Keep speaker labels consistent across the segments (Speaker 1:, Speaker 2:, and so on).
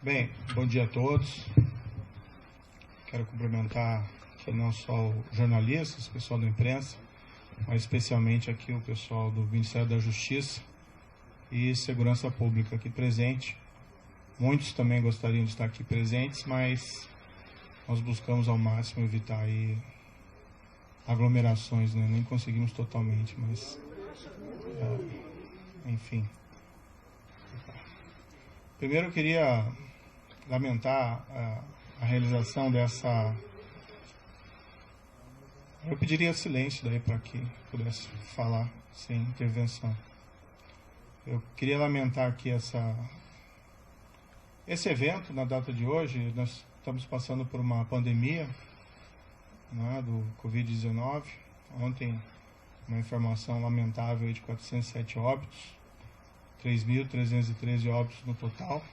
Speaker 1: Bem, bom dia a todos. Quero cumprimentar aqui não só os jornalistas, o pessoal da imprensa, mas especialmente aqui o pessoal do Ministério da Justiça e Segurança Pública aqui presente. Muitos também gostariam de estar aqui presentes, mas nós buscamos ao máximo evitar aí aglomerações, né? Nem conseguimos totalmente, mas enfim. Primeiro eu queria lamentar a realização dessa... Eu pediria silêncio daí para que pudesse falar sem intervenção. Eu queria lamentar aqui esse evento na data de hoje. Nós estamos passando por uma pandemia, né, do Covid-19. Ontem, uma informação lamentável de 407 óbitos, 3.313 óbitos no total.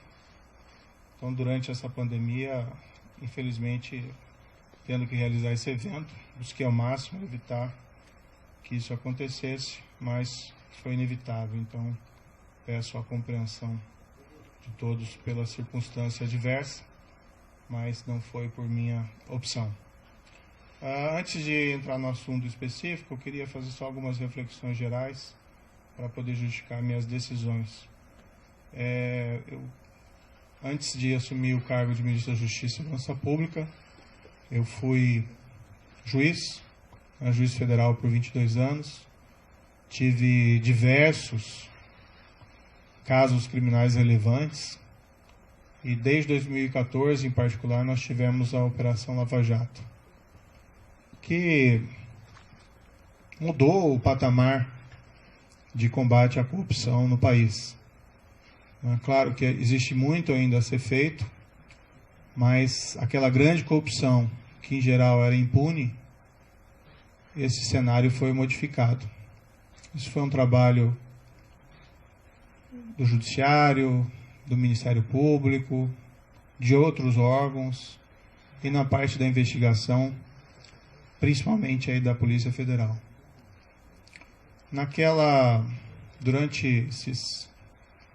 Speaker 1: Então, durante essa pandemia, infelizmente, tendo que realizar esse evento, busquei ao máximo evitar que isso acontecesse, mas foi inevitável. Então, peço a compreensão de todos pela circunstância adversa, mas não foi por minha opção. Antes de entrar no assunto específico, eu queria fazer só algumas reflexões gerais para poder justificar minhas decisões. Antes de assumir o cargo de Ministro da Justiça e Segurança Pública, eu fui juiz federal por 22 anos, tive diversos casos criminais relevantes e desde 2014, em particular, nós tivemos a Operação Lava Jato, que mudou o patamar de combate à corrupção no país. Claro que existe muito ainda a ser feito, mas aquela grande corrupção, que em geral era impune, esse cenário foi modificado. Isso foi um trabalho do Judiciário, do Ministério Público, de outros órgãos, e na parte da investigação, principalmente aí da Polícia Federal.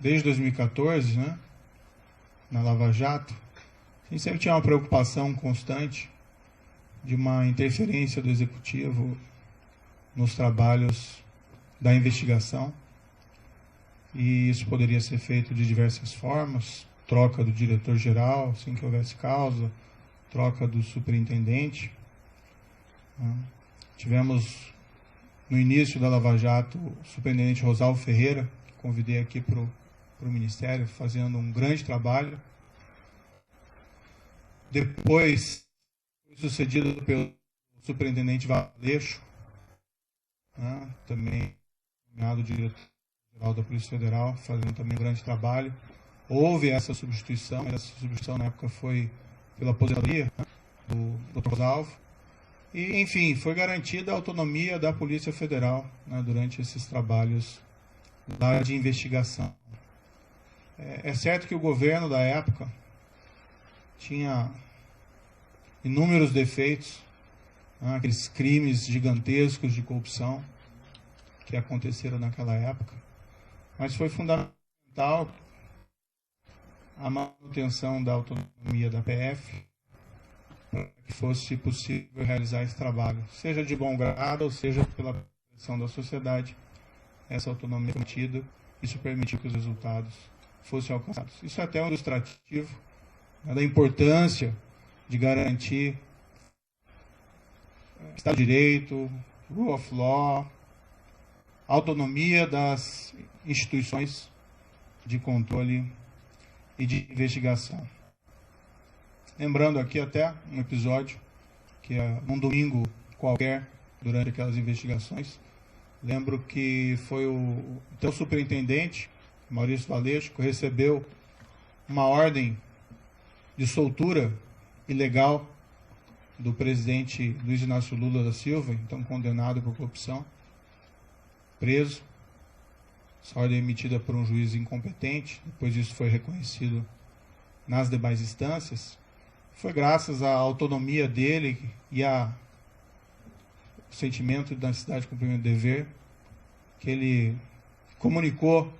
Speaker 1: Desde 2014, né, na Lava Jato, a gente sempre tinha uma preocupação constante de uma interferência do Executivo nos trabalhos da investigação, e isso poderia ser feito de diversas formas: troca do diretor-geral, assim que houvesse causa, troca do superintendente. Tivemos, no início da Lava Jato, o superintendente Rosalvo Ferreira, que convidei aqui para o Ministério, fazendo um grande trabalho. Depois, foi sucedido pelo superintendente Valeixo, também nomeado diretor-geral da Polícia Federal, fazendo também um grande trabalho. Houve essa substituição, mas essa substituição na época foi pela aposentadoria do Dr. Rosalvo. E, enfim, foi garantida a autonomia da Polícia Federal, né, durante esses trabalhos lá de investigação. É certo que o governo da época tinha inúmeros defeitos, né, aqueles crimes gigantescos de corrupção que aconteceram naquela época, mas foi fundamental a manutenção da autonomia da PF para que fosse possível realizar esse trabalho, seja de bom grado ou seja pela pressão da sociedade. Essa autonomia foi mantida, isso permitiu que os resultados fossem alcançados. Isso é até um ilustrativo, né, da importância de garantir Estado de Direito, Rule of Law, autonomia das instituições de controle e de investigação. Lembrando aqui até um episódio que um domingo qualquer, durante aquelas investigações, lembro que foi o superintendente, Maurício Valeixo, que recebeu uma ordem de soltura ilegal do presidente Luiz Inácio Lula da Silva, então condenado por corrupção, preso. Essa ordem emitida por um juiz incompetente, depois isso foi reconhecido nas demais instâncias. Foi graças à autonomia dele e ao sentimento da necessidade de cumprimento do dever que ele comunicou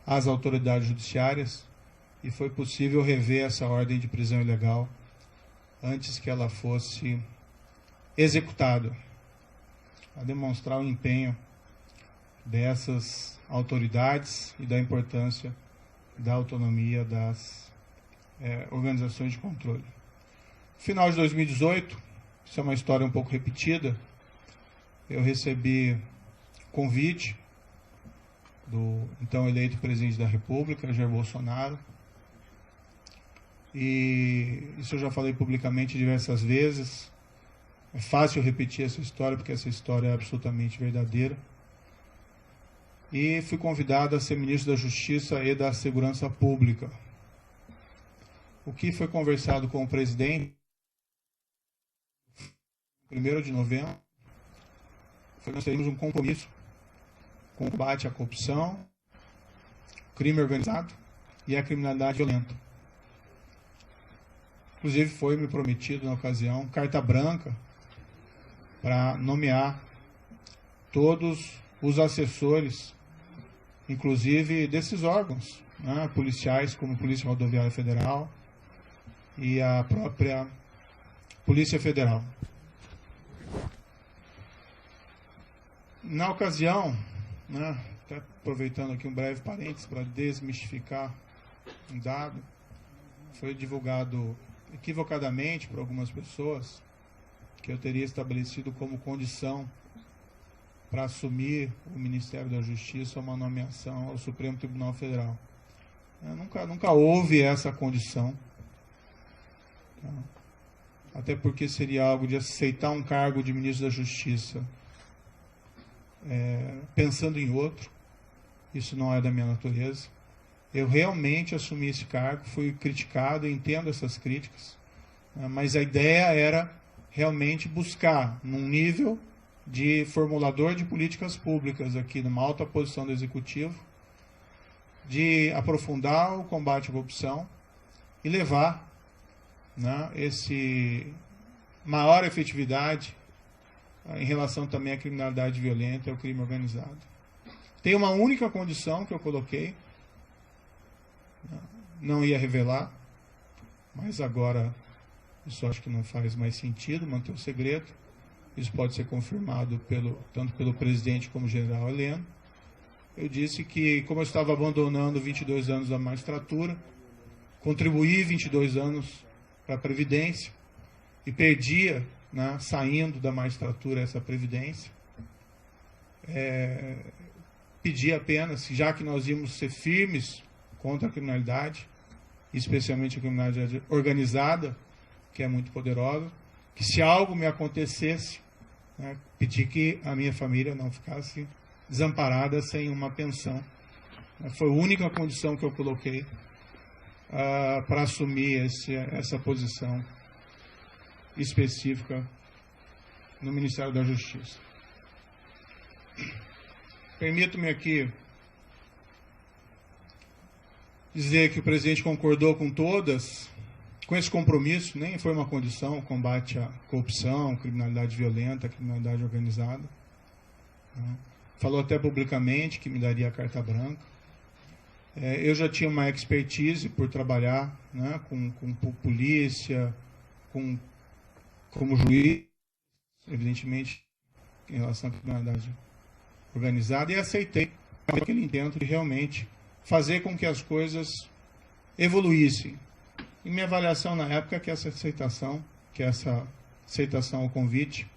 Speaker 1: às autoridades judiciárias e foi possível rever essa ordem de prisão ilegal antes que ela fosse executada, a demonstrar o empenho dessas autoridades e da importância da autonomia das organizações de controle. No final de 2018, isso é uma história um pouco repetida, eu recebi convite do então eleito presidente da República, Jair Bolsonaro, e isso eu já falei publicamente diversas vezes. É fácil repetir essa história, porque essa história é absolutamente verdadeira. E fui convidado a ser ministro da Justiça e da Segurança Pública. O que foi conversado com o presidente, 1º de novembro, foi que nós teríamos um compromisso com o combate à corrupção, crime organizado e a criminalidade violenta. Inclusive foi-me prometido na ocasião carta branca para nomear todos os assessores, inclusive desses órgãos, né, policiais, como a Polícia Rodoviária Federal e a própria Polícia Federal. Na ocasião, né, até aproveitando aqui um breve parênteses para desmistificar um dado, foi divulgado equivocadamente por algumas pessoas que eu teria estabelecido como condição para assumir o Ministério da Justiça uma nomeação ao Supremo Tribunal Federal. Nunca houve essa condição, até porque seria algo de aceitar um cargo de ministro da Justiça pensando em outro. Isso não é da minha natureza. Eu realmente assumi esse cargo, fui criticado, entendo essas críticas, mas a ideia era realmente buscar, num nível de formulador de políticas públicas aqui, numa alta posição do Executivo, de aprofundar o combate à corrupção e levar, né, esse maior efetividade em relação também à criminalidade violenta e ao crime organizado. Tem uma única condição que eu coloquei, não ia revelar, mas agora isso acho que não faz mais sentido, manter o segredo. Isso pode ser confirmado tanto pelo presidente como general Heleno. Eu disse que, como eu estava abandonando 22 anos da magistratura, contribuí 22 anos para a Previdência e perdia, né, saindo da magistratura, essa Previdência, pedi apenas, já que nós íamos ser firmes contra a criminalidade, especialmente a criminalidade organizada, que é muito poderosa, que se algo me acontecesse, né, pedi que a minha família não ficasse desamparada sem uma pensão. Foi a única condição que eu coloquei para assumir essa posição específica no Ministério da Justiça. Permito-me aqui dizer que o presidente concordou com esse compromisso, nem foi uma condição, o combate à corrupção, criminalidade violenta, criminalidade organizada. Falou até publicamente que me daria a carta branca. Eu já tinha uma expertise por trabalhar, né, com polícia, como juiz, evidentemente, em relação à criminalidade organizada, e aceitei aquele intento de realmente fazer com que as coisas evoluíssem. E minha avaliação na época é que essa aceitação ao convite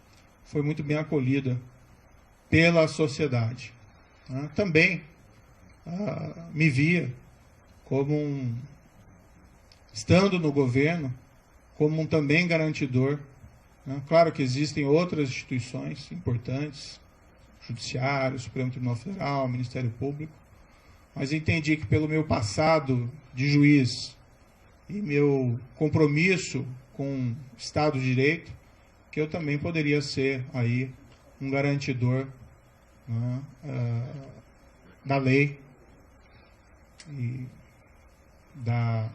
Speaker 1: foi muito bem acolhida pela sociedade. Também me via como estando no governo, como um também garantidor. Claro que existem outras instituições importantes, Judiciário, Supremo Tribunal Federal, Ministério Público, mas entendi que pelo meu passado de juiz e meu compromisso com o Estado de Direito, que eu também poderia ser aí um garantidor, né, da lei e da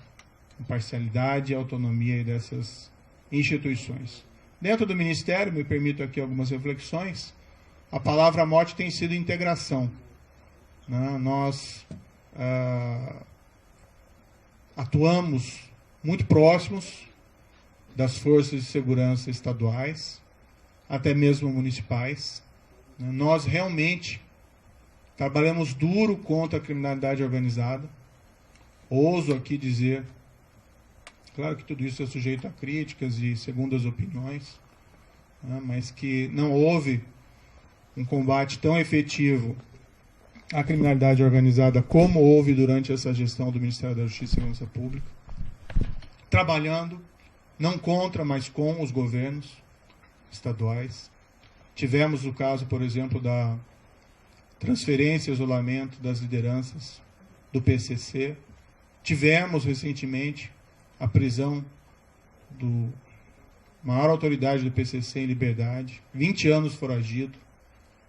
Speaker 1: imparcialidade e autonomia dessas instituições. Dentro do Ministério, me permito aqui algumas reflexões, a palavra-mote tem sido integração. Nós atuamos muito próximos das forças de segurança estaduais, até mesmo municipais. Nós realmente trabalhamos duro contra a criminalidade organizada. Ouso aqui dizer, claro que tudo isso é sujeito a críticas e segundas opiniões, mas que não houve um combate tão efetivo à criminalidade organizada como houve durante essa gestão do Ministério da Justiça e Segurança Pública, trabalhando não contra, mas com os governos estaduais. Tivemos o caso, por exemplo, da transferência e isolamento das lideranças do PCC. Tivemos recentemente a prisão do maior autoridade do PCC em liberdade, 20 anos foragido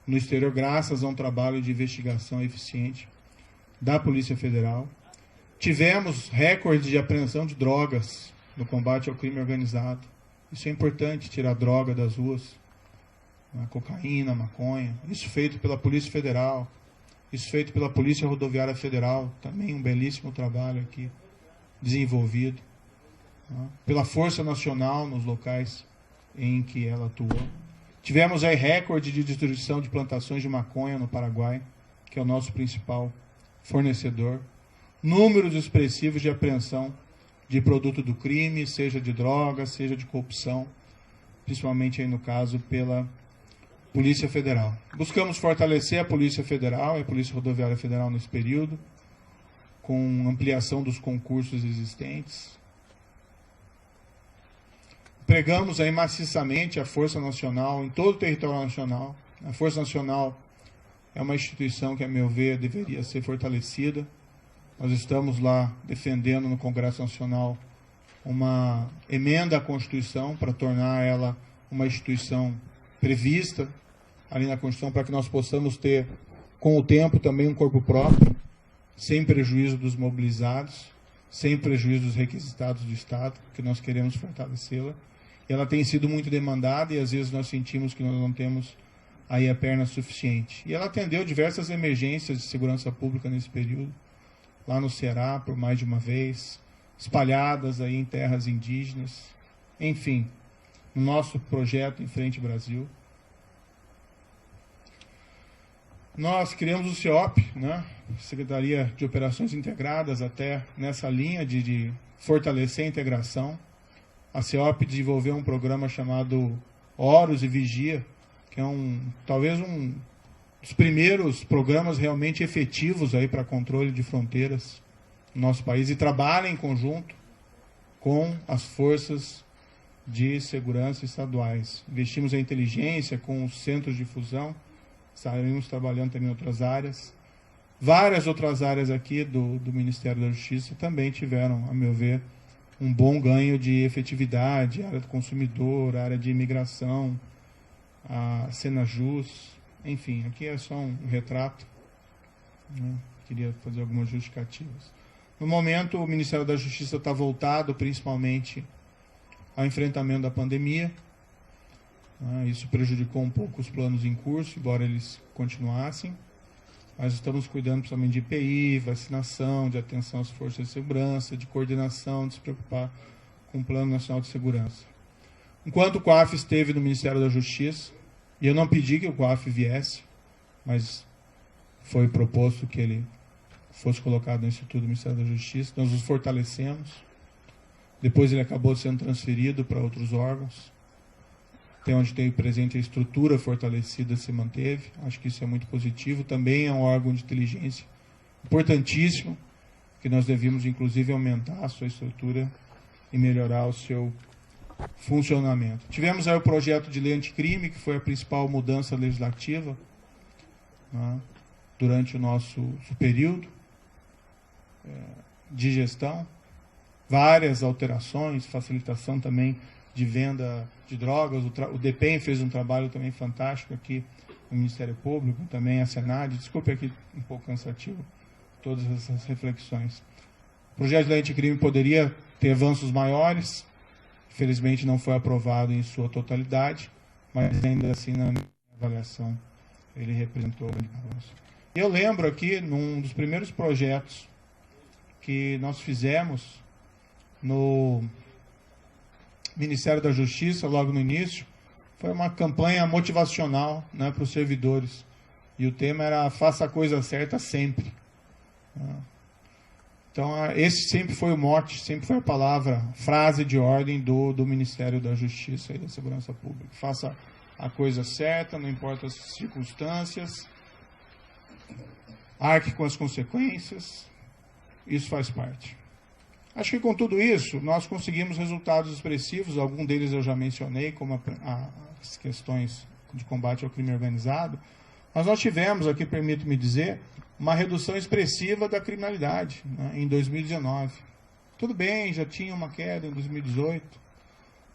Speaker 1: no exterior, graças a um trabalho de investigação eficiente da Polícia Federal. Tivemos recordes de apreensão de drogas no combate ao crime organizado. Isso é importante, tirar droga das ruas, a cocaína, a maconha. Isso feito pela Polícia Federal, isso feito pela Polícia Rodoviária Federal, também um belíssimo trabalho aqui desenvolvido, pela Força Nacional nos locais em que ela atuou. Tivemos aí recorde de destruição de plantações de maconha no Paraguai, que é o nosso principal fornecedor. Números expressivos de apreensão de produto do crime, seja de droga, seja de corrupção, principalmente aí no caso pela Polícia Federal. Buscamos fortalecer a Polícia Federal e a Polícia Rodoviária Federal nesse período, com ampliação dos concursos existentes. Pregamos aí maciçamente a Força Nacional em todo o território nacional. A Força Nacional é uma instituição que, a meu ver, deveria ser fortalecida. Nós estamos lá defendendo no Congresso Nacional uma emenda à Constituição para tornar ela uma instituição prevista ali na Constituição, para que nós possamos ter, com o tempo, também um corpo próprio, sem prejuízo dos mobilizados, sem prejuízo dos requisitados do Estado, que nós queremos fortalecê-la. Ela tem sido muito demandada e às vezes nós sentimos que nós não temos aí a perna suficiente. E ela atendeu diversas emergências de segurança pública nesse período, lá no Ceará, por mais de uma vez, espalhadas aí em terras indígenas, enfim, no nosso projeto Em Frente Brasil. Nós criamos o CEOP, Secretaria de Operações Integradas, até nessa linha de fortalecer a integração. A CEOP desenvolveu um programa chamado Horus e Vigia, que é talvez um dos primeiros programas realmente efetivos aí para controle de fronteiras no nosso país, e trabalha em conjunto com as forças de segurança estaduais. Investimos em inteligência com os centros de fusão, estaremos trabalhando também em outras áreas. Várias outras áreas aqui do Ministério da Justiça também tiveram, a meu ver, um bom ganho de efetividade, área do consumidor, área de imigração, a Senajus, enfim, aqui é só um retrato, queria fazer algumas justificativas. No momento, o Ministério da Justiça está voltado principalmente ao enfrentamento da pandemia. Isso prejudicou um pouco os planos em curso, embora eles continuassem. Mas estamos cuidando principalmente de IPI, vacinação, de atenção às forças de segurança, de coordenação, de se preocupar com o Plano Nacional de Segurança. Enquanto o COAF esteve no Ministério da Justiça, e eu não pedi que o COAF viesse, mas foi proposto que ele fosse colocado no Instituto do Ministério da Justiça, nós os fortalecemos. Depois ele acabou sendo transferido para outros órgãos. Até onde tem presente a estrutura fortalecida se manteve. Acho que isso é muito positivo. Também é um órgão de inteligência importantíssimo, que nós devíamos, inclusive, aumentar a sua estrutura e melhorar o seu funcionamento. Tivemos aí o projeto de lei anticrime, que foi a principal mudança legislativa durante o nosso período de gestão. Várias alterações, facilitação também de venda de drogas. O DPEM fez um trabalho também fantástico aqui no Ministério Público, também a Senad. Desculpe aqui um pouco cansativo todas essas reflexões. O projeto de lei anticrime poderia ter avanços maiores, infelizmente não foi aprovado em sua totalidade, mas ainda assim, na minha avaliação, ele representou um grande avanço. Eu lembro aqui, num dos primeiros projetos que nós fizemos no Ministério da Justiça, logo no início, foi uma campanha motivacional, né, para os servidores. E o tema era faça a coisa certa sempre. Então, esse sempre foi o mote, sempre foi a palavra, frase de ordem do Ministério da Justiça e da Segurança Pública. Faça a coisa certa, não importa as circunstâncias, arque com as consequências, isso faz parte. Acho que com tudo isso, nós conseguimos resultados expressivos, alguns deles eu já mencionei, como as questões de combate ao crime organizado, mas nós tivemos, aqui permito-me dizer, uma redução expressiva da criminalidade, né, em 2019. Tudo bem, já tinha uma queda em 2018,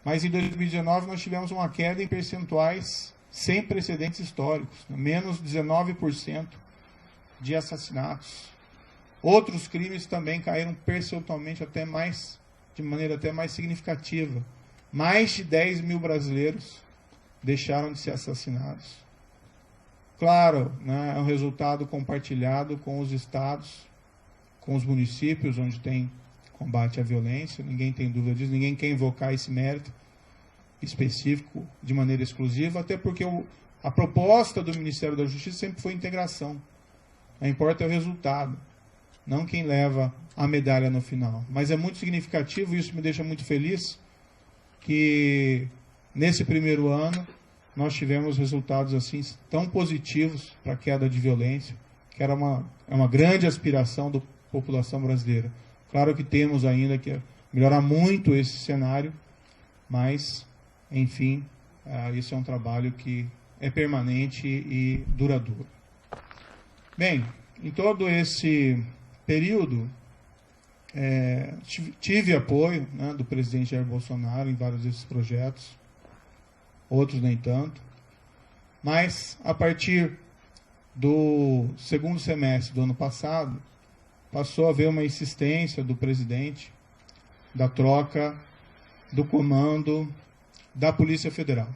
Speaker 1: mas em 2019 nós tivemos uma queda em percentuais sem precedentes históricos, né, menos 19% de assassinatos. Outros crimes também caíram percentualmente de maneira até mais significativa. Mais de 10 mil brasileiros deixaram de ser assassinados. Claro, né, é um resultado compartilhado com os estados, com os municípios, onde tem combate à violência, ninguém tem dúvida disso, ninguém quer invocar esse mérito específico de maneira exclusiva, até porque a proposta do Ministério da Justiça sempre foi integração. Não importa o resultado, não quem leva a medalha no final. Mas é muito significativo, isso me deixa muito feliz, que nesse primeiro ano nós tivemos resultados assim tão positivos para a queda de violência, que era uma grande aspiração da população brasileira. Claro que temos ainda que melhorar muito esse cenário, mas, enfim, isso é um trabalho que é permanente e duradouro. Bem, em todo esse período, tive apoio, né, do presidente Jair Bolsonaro em vários desses projetos, outros nem tanto, mas a partir do segundo semestre do ano passado, passou a haver uma insistência do presidente da troca do comando da Polícia Federal.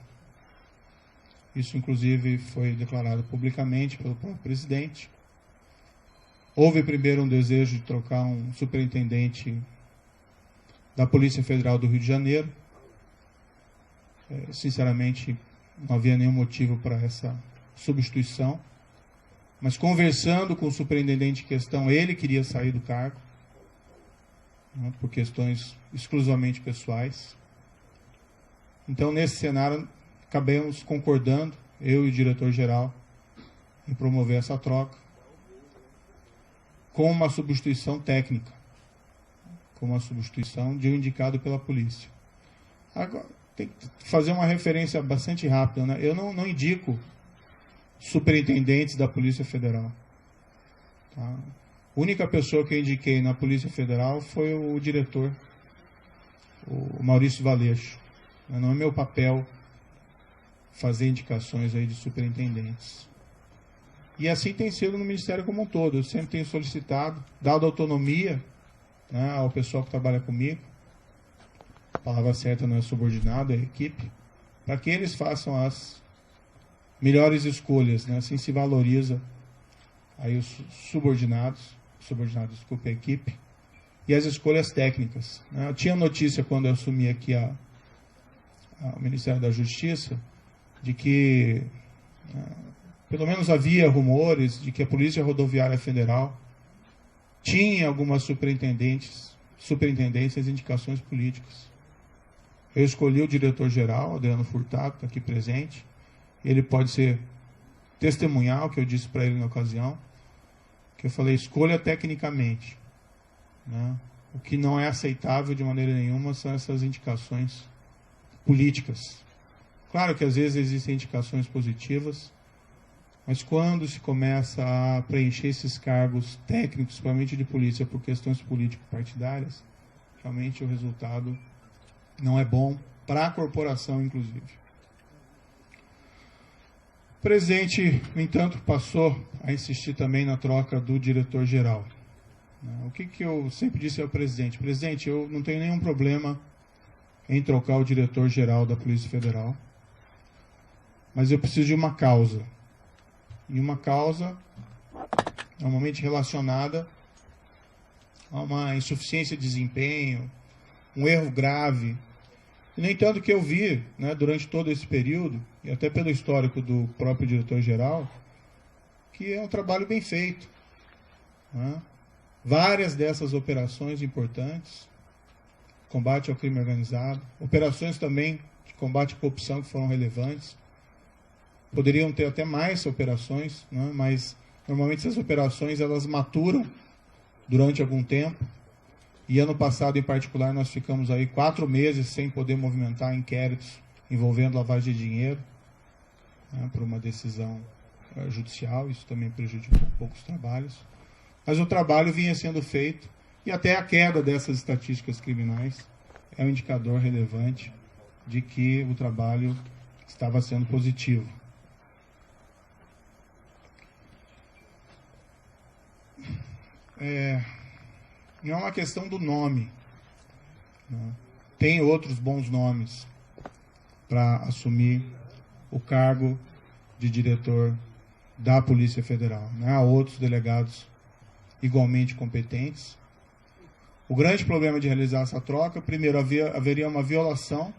Speaker 1: Isso, inclusive, foi declarado publicamente pelo próprio presidente. Houve primeiro um desejo de trocar um superintendente da Polícia Federal do Rio de Janeiro. Sinceramente, não havia nenhum motivo para essa substituição. Mas conversando com o superintendente em questão, ele queria sair do cargo, né, por questões exclusivamente pessoais. Então, nesse cenário, acabamos concordando, eu e o diretor-geral, em promover essa troca, com uma substituição técnica, com uma substituição de um indicado pela polícia. Agora, tem que fazer uma referência bastante rápida, né? Eu não indico superintendentes da Polícia Federal. Tá? A única pessoa que eu indiquei na Polícia Federal foi o diretor, o Maurício Valeixo. Não é meu papel fazer indicações aí de superintendentes. E assim tem sido no Ministério como um todo. Eu sempre tenho solicitado, dado autonomia, né, ao pessoal que trabalha comigo, a palavra certa não é subordinado, é equipe, para que eles façam as melhores escolhas, né? Assim se valoriza aí os subordinados, desculpe, a equipe, e as escolhas técnicas, né? Eu tinha notícia quando eu assumi aqui o Ministério da Justiça, de que pelo menos havia rumores de que a Polícia Rodoviária Federal tinha algumas superintendências, indicações políticas. Eu escolhi o diretor-geral, Adriano Furtado, está aqui presente. Ele pode ser testemunhal, que eu disse para ele na ocasião, que eu falei, escolha tecnicamente. Né? O que não é aceitável de maneira nenhuma são essas indicações políticas. Claro que às vezes existem indicações positivas, mas quando se começa a preencher esses cargos técnicos, principalmente de polícia, por questões político-partidárias, realmente o resultado não é bom para a corporação, inclusive. O presidente, no entanto, passou a insistir também na troca do diretor-geral. O que eu sempre disse ao presidente? Presidente, eu não tenho nenhum problema em trocar o diretor-geral da Polícia Federal, mas eu preciso de uma causa. E uma causa normalmente relacionada há uma insuficiência de desempenho, um erro grave. E, no entanto, o que eu vi, né, durante todo esse período, e até pelo histórico do próprio diretor-geral, que é um trabalho bem feito. Né? Várias dessas operações importantes, combate ao crime organizado, operações também de combate à corrupção que foram relevantes, poderiam ter até mais operações, né? Mas normalmente essas operações elas maturam durante algum tempo. E ano passado, em particular, nós ficamos aí 4 meses sem poder movimentar inquéritos envolvendo lavagem de dinheiro, né, por uma decisão judicial. Isso também prejudicou um pouco os trabalhos. Mas o trabalho vinha sendo feito e até a queda dessas estatísticas criminais é um indicador relevante de que o trabalho estava sendo positivo. Não é uma questão do nome. Né? Tem outros bons nomes para assumir o cargo de diretor da Polícia Federal. Né? Há outros delegados igualmente competentes. O grande problema de realizar essa troca, primeiro, haveria uma violação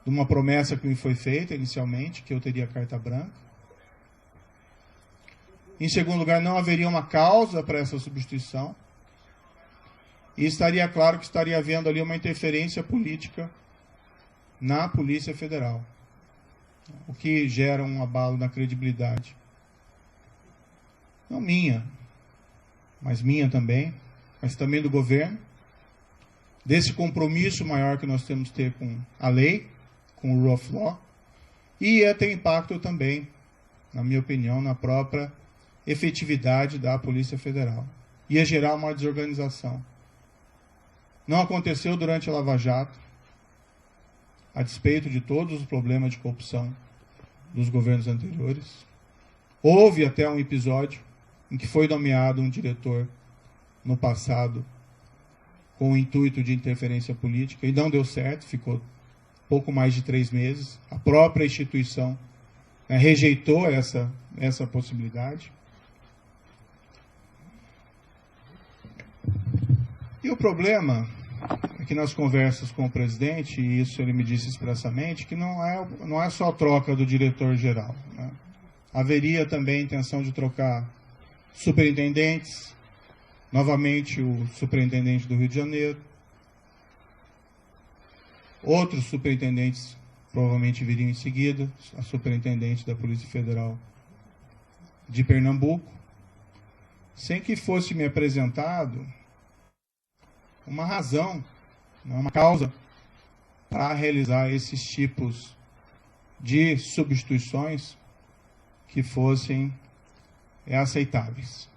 Speaker 1: de uma promessa que me foi feita inicialmente, que eu teria carta branca. Em segundo lugar, não haveria uma causa para essa substituição. E estaria claro que estaria havendo ali uma interferência política na Polícia Federal, o que gera um abalo na credibilidade. Não minha, mas minha também, mas também do governo, desse compromisso maior que nós temos que ter com a lei, com o Rule of Law, e ia ter impacto também, na minha opinião, na própria efetividade da Polícia Federal. Ia gerar uma desorganização. Não aconteceu durante a Lava Jato, a despeito de todos os problemas de corrupção dos governos anteriores. Houve até um episódio em que foi nomeado um diretor no passado com o intuito de interferência política e não deu certo, ficou pouco mais de 3 meses. A própria instituição rejeitou essa possibilidade. E o problema é que nas conversas com o presidente, e isso ele me disse expressamente, que não é só a troca do diretor-geral. Né? Haveria também a intenção de trocar superintendentes, novamente o superintendente do Rio de Janeiro, outros superintendentes provavelmente viriam em seguida, a superintendente da Polícia Federal de Pernambuco, sem que fosse me apresentado uma razão, uma causa para realizar esses tipos de substituições que fossem aceitáveis.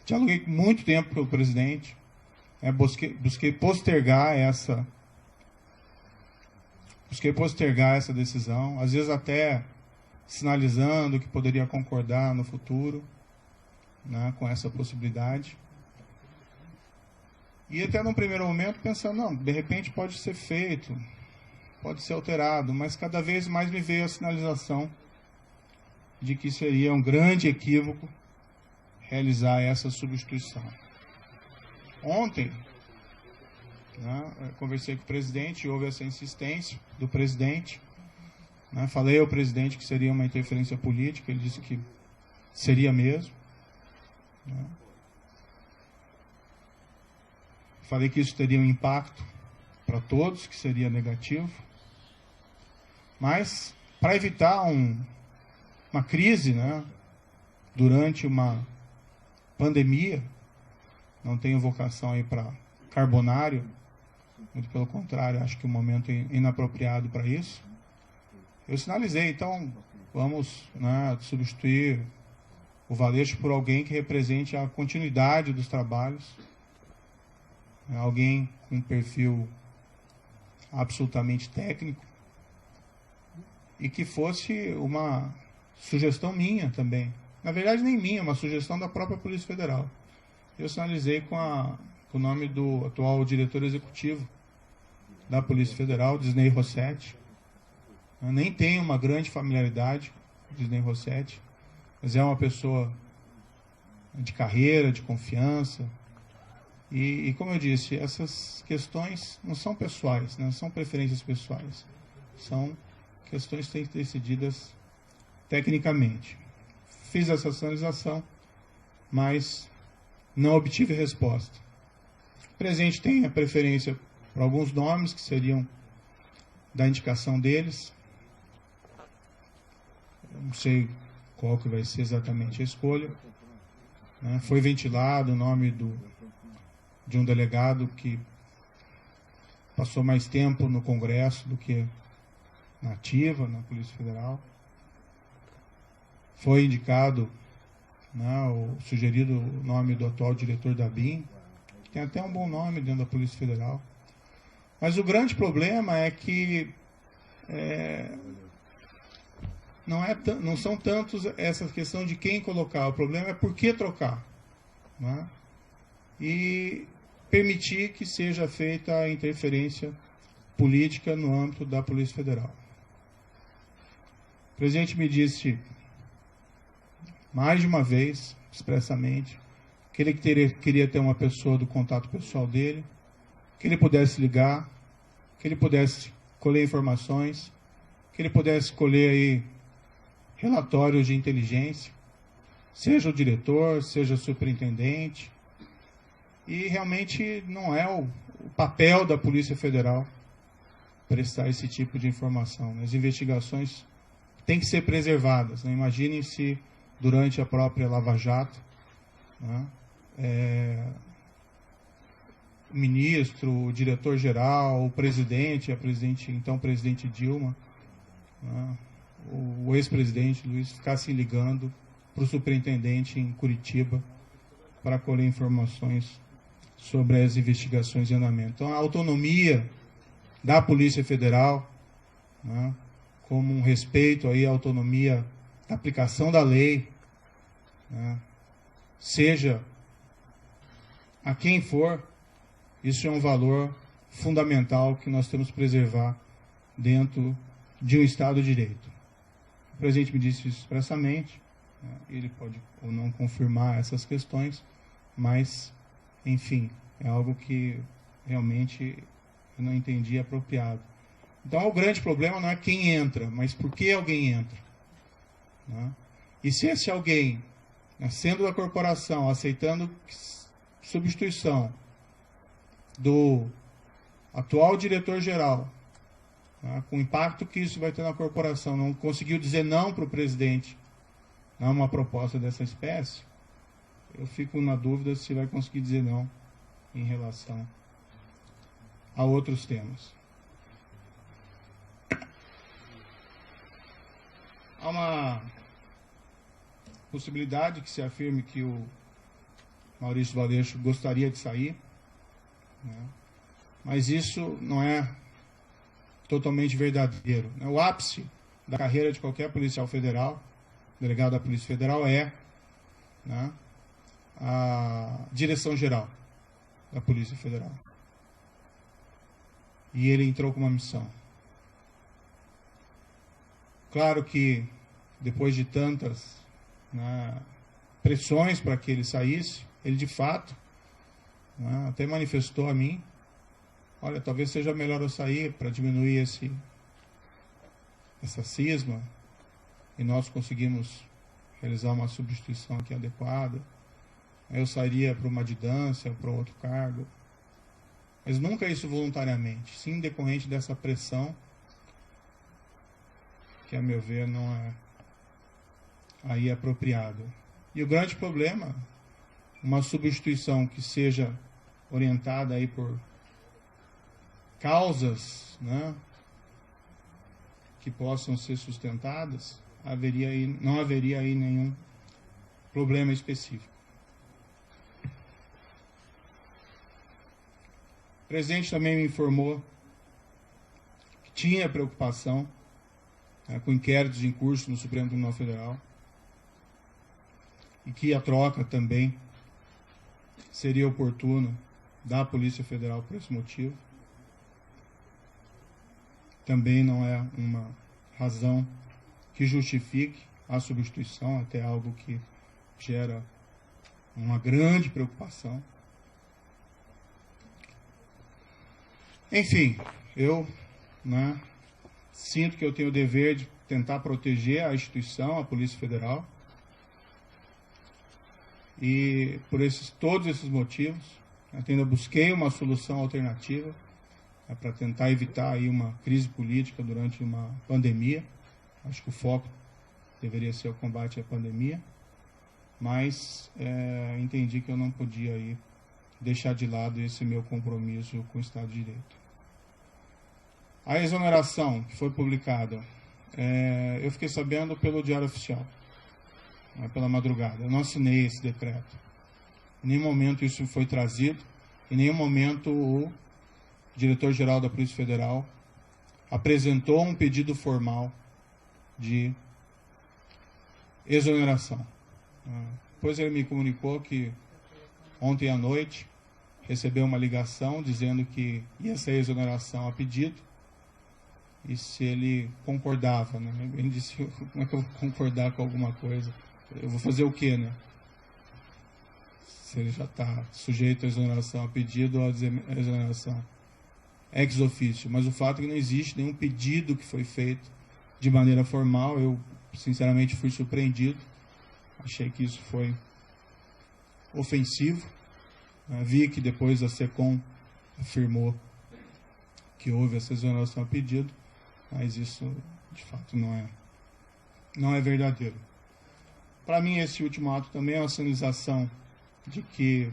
Speaker 1: Dialoguei muito tempo com o presidente, busquei postergar essa decisão, às vezes até sinalizando que poderia concordar no futuro, né, com essa possibilidade. E até num primeiro momento pensando, não, de repente pode ser feito, pode ser alterado, mas cada vez mais me veio a sinalização de que seria um grande equívoco realizar essa substituição. Ontem, né, eu conversei com o presidente, houve essa insistência do presidente, né, falei ao presidente que seria uma interferência política, ele disse que seria mesmo. Né. Falei que isso teria um impacto para todos, que seria negativo. Mas, para evitar uma crise, né, durante uma pandemia, não tenho vocação aí para carbonário, muito pelo contrário, acho que o momento é inapropriado para isso. Eu sinalizei, então, vamos, né, substituir o Valeixo por alguém que represente a continuidade dos trabalhos, alguém com um perfil absolutamente técnico e que fosse uma sugestão minha também. Na verdade, nem minha, uma sugestão da própria Polícia Federal. Eu sinalizei com o nome do atual diretor executivo da Polícia Federal, Disney Rossetti. Eu nem tenho uma grande familiaridade com Disney Rossetti, mas é uma pessoa de carreira, de confiança, E como eu disse, essas questões não são pessoais, não são preferências pessoais, são questões que têm que ser decididas tecnicamente. Fiz essa sinalização, mas não obtive resposta. O presidente tem a preferência por alguns nomes que seriam da indicação deles. Eu não sei qual que vai ser exatamente a escolha. Foi ventilado o nome de um delegado que passou mais tempo no Congresso do que na ativa, na Polícia Federal. Foi indicado, o sugerido nome do atual diretor da BIM, que tem até um bom nome dentro da Polícia Federal. Mas o grande problema é que não são tantos essa questão de quem colocar, o problema é por que trocar. E permitir que seja feita a interferência política no âmbito da Polícia Federal. O presidente me disse mais de uma vez, expressamente, que ele queria ter uma pessoa do contato pessoal dele, que ele pudesse ligar, que ele pudesse colher informações, que ele pudesse colher aí relatórios de inteligência, seja o diretor, seja o superintendente. E realmente não é o papel da Polícia Federal prestar esse tipo de informação. As investigações têm que ser preservadas. Imaginem se durante a própria Lava Jato, o ministro, o diretor-geral, o presidente, então presidente Dilma, o ex-presidente Luiz ficassem ligando para o superintendente em Curitiba para colher informações sobre as investigações em andamento. Então, a autonomia da Polícia Federal, como um respeito aí à autonomia da aplicação da lei, seja a quem for, isso é um valor fundamental que nós temos que preservar dentro de um Estado de Direito. O presidente me disse isso expressamente, ele pode ou não confirmar essas questões, mas, enfim, é algo que realmente eu não entendi apropriado. Então, o grande problema não é quem entra, mas por que alguém entra. E se esse alguém, sendo da corporação, aceitando substituição do atual diretor-geral, com o impacto que isso vai ter na corporação, não conseguiu dizer não para o presidente uma proposta dessa espécie, eu fico na dúvida se vai conseguir dizer não em relação a outros temas. Há uma possibilidade que se afirme que o Maurício Valeixo gostaria de sair, mas isso não é totalmente verdadeiro. O ápice da carreira de qualquer policial federal, delegado da Polícia Federal, é a direção-geral da Polícia Federal. E ele entrou com uma missão. Claro que, depois de tantas pressões para que ele saísse, ele de fato até manifestou a mim: olha, talvez seja melhor eu sair para diminuir essa cisma e nós conseguimos realizar uma substituição aqui adequada. Eu sairia para uma adjudância, para outro cargo. Mas nunca isso voluntariamente, sim decorrente dessa pressão, que a meu ver não é aí apropriado. E o grande problema, uma substituição que seja orientada aí por causas que possam ser sustentadas, não haveria aí nenhum problema específico. O presidente também me informou que tinha preocupação com inquéritos em curso no Supremo Tribunal Federal e que a troca também seria oportuna da Polícia Federal por esse motivo. Também não é uma razão que justifique a substituição, até algo que gera uma grande preocupação. Enfim, eu, né, sinto que eu tenho o dever de tentar proteger a instituição, a Polícia Federal. E por todos esses motivos, eu busquei uma solução alternativa para tentar evitar aí uma crise política durante uma pandemia. Acho que o foco deveria ser o combate à pandemia, mas entendi que eu não podia aí deixar de lado esse meu compromisso com o Estado de Direito. A exoneração que foi publicada, eu fiquei sabendo pelo Diário Oficial, pela madrugada. Eu não assinei esse decreto. Em nenhum momento isso foi trazido, em nenhum momento o diretor-geral da Polícia Federal apresentou um pedido formal de exoneração. Depois ele me comunicou que ontem à noite recebeu uma ligação dizendo que ia ser exoneração a pedido e se ele concordava, né? Ele disse, como é que eu vou concordar com alguma coisa? Eu vou fazer o quê, né? Se ele já está sujeito à exoneração a pedido ou à exoneração ex officio. Mas o fato é que não existe nenhum pedido que foi feito de maneira formal. Eu, sinceramente, fui surpreendido. Achei que isso foi ofensivo. Vi que depois a SECOM afirmou que houve essa exoneração a pedido, mas isso, de fato, não é verdadeiro. Para mim, esse último ato também é uma sinalização de que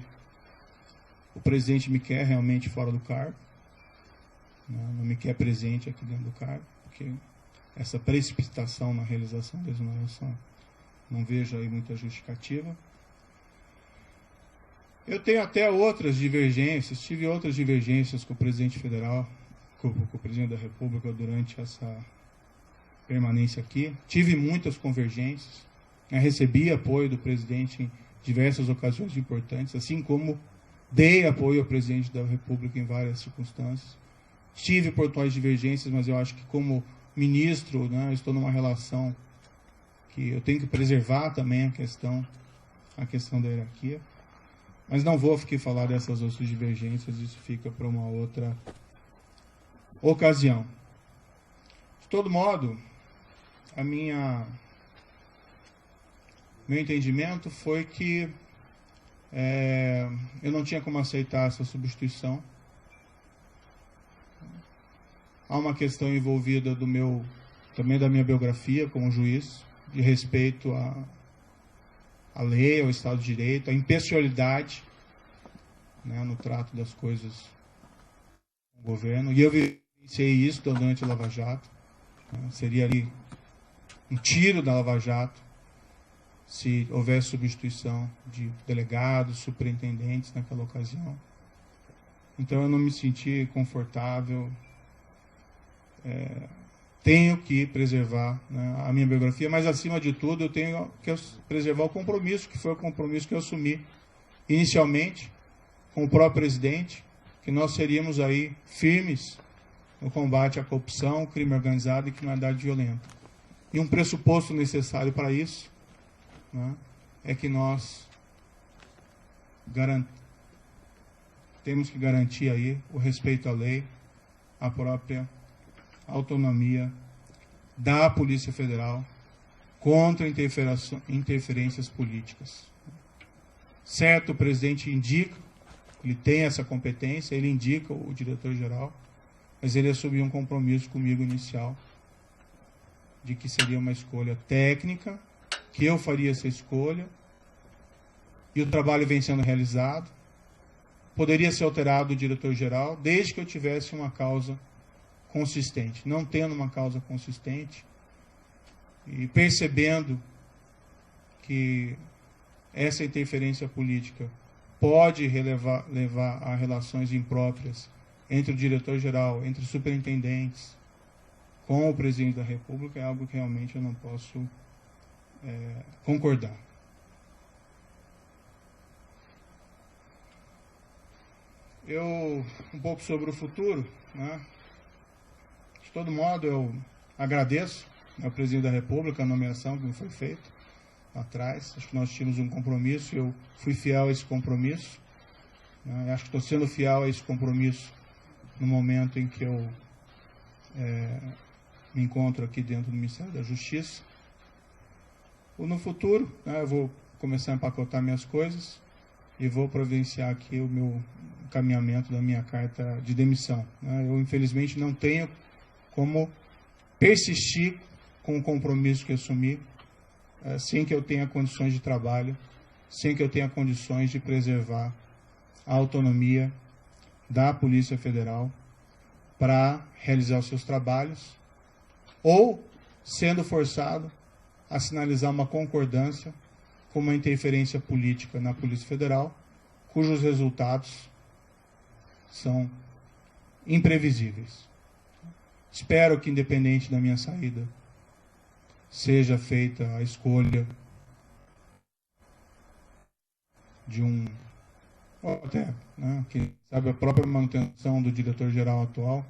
Speaker 1: o presidente me quer realmente fora do cargo, não me quer presente aqui dentro do cargo, porque essa precipitação na realização da exoneração não vejo aí muita justificativa. Eu tenho até outras divergências, tive outras divergências com o presidente federal, com o presidente da República durante essa permanência aqui. Tive muitas convergências, recebi apoio do presidente em diversas ocasiões importantes, assim como dei apoio ao presidente da República em várias circunstâncias. Tive pontuais divergências, mas eu acho que como ministro, eu estou numa relação que eu tenho que preservar também a questão da hierarquia. Mas não vou aqui falar dessas outras divergências, isso fica para uma outra ocasião. De todo modo, meu entendimento foi que eu não tinha como aceitar essa substituição. Há uma questão envolvida também da minha biografia como juiz, de respeito à lei, ao Estado de Direito, à impessoalidade, no trato das coisas do governo. E eu vivenciei isso durante a Lava Jato. Seria ali um tiro da Lava Jato se houvesse substituição de delegados, superintendentes naquela ocasião. Então eu não me senti confortável. Tenho que preservar a minha biografia, mas acima de tudo eu tenho que preservar o compromisso, que foi o compromisso que eu assumi inicialmente com o próprio presidente, que nós seríamos aí firmes no combate à corrupção, crime organizado e criminalidade violenta. E um pressuposto necessário para isso é que nós temos que garantir aí o respeito à lei, a própria autonomia da Polícia Federal contra interferências políticas. Certo, o presidente indica, ele tem essa competência, ele indica o diretor-geral, mas ele assumiu um compromisso comigo inicial de que seria uma escolha técnica, que eu faria essa escolha, e o trabalho vem sendo realizado. Poderia ser alterado o diretor-geral, desde que eu tivesse uma causa consistente. Não tendo uma causa consistente e percebendo que essa interferência política pode levar a relações impróprias entre o diretor-geral, entre os superintendentes, com o presidente da República, é algo que realmente eu não posso concordar. Um pouco sobre o futuro, De todo modo, eu agradeço ao presidente da República a nomeação que me foi feita lá atrás. Acho que nós tínhamos um compromisso, eu fui fiel a esse compromisso. Acho que estou sendo fiel a esse compromisso no momento em que eu me encontro aqui dentro do Ministério da Justiça. No futuro, né, eu vou começar a empacotar minhas coisas e vou providenciar aqui o meu encaminhamento da minha carta de demissão, né. Eu, infelizmente, não tenho como persistir com o compromisso que assumi, sem que eu tenha condições de trabalho, sem que eu tenha condições de preservar a autonomia da Polícia Federal para realizar os seus trabalhos, ou sendo forçado a sinalizar uma concordância com uma interferência política na Polícia Federal, cujos resultados são imprevisíveis. Espero que, independente da minha saída, seja feita a escolha de ou até, né, quem sabe, a própria manutenção do diretor-geral atual,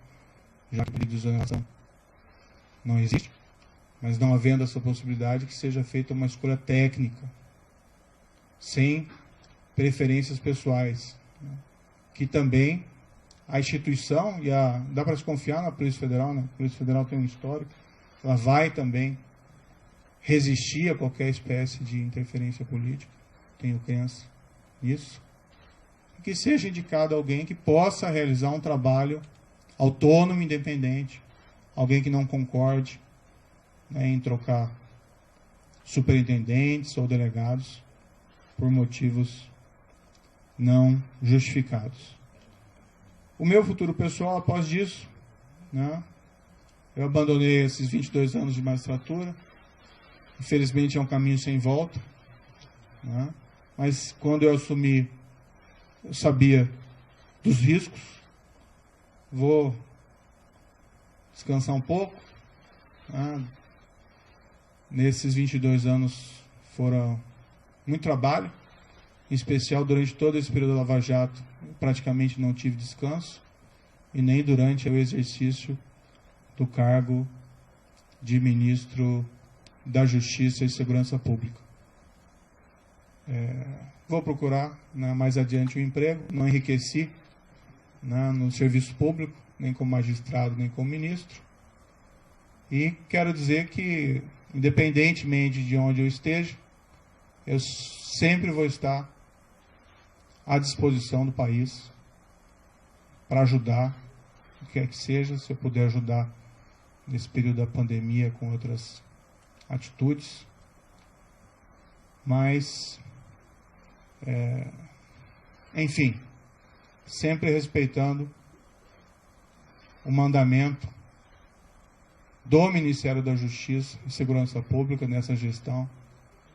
Speaker 1: já que o pedido de exoneração não existe, mas não havendo essa possibilidade, que seja feita uma escolha técnica, sem preferências pessoais, né, que também a instituição, dá para se confiar na Polícia Federal, né? A Polícia Federal tem um histórico, ela vai também resistir a qualquer espécie de interferência política, tenho crença nisso, e que seja indicado alguém que possa realizar um trabalho autônomo, independente, alguém que não concorde, né, em trocar superintendentes ou delegados por motivos não justificados. O meu futuro pessoal, após isso, né, eu abandonei esses 22 anos de magistratura. Infelizmente é um caminho sem volta, né, mas quando eu assumi, eu sabia dos riscos. Vou descansar um pouco, né. Nesses 22 anos foram muito trabalho, em especial durante todo esse período da Lava Jato, eu praticamente não tive descanso, e nem durante o exercício do cargo de ministro da Justiça e Segurança Pública. Vou procurar, né, mais adiante um emprego, não enriqueci, né, no serviço público, nem como magistrado, nem como ministro, e quero dizer que, independentemente de onde eu esteja, eu sempre vou estar à disposição do país para ajudar, o que quer que seja, se eu puder ajudar nesse período da pandemia com outras atitudes, mas, enfim, sempre respeitando o mandamento do Ministério da Justiça e Segurança Pública nessa gestão,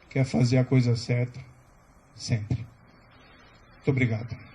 Speaker 1: que é fazer a coisa certa sempre. Muito obrigado.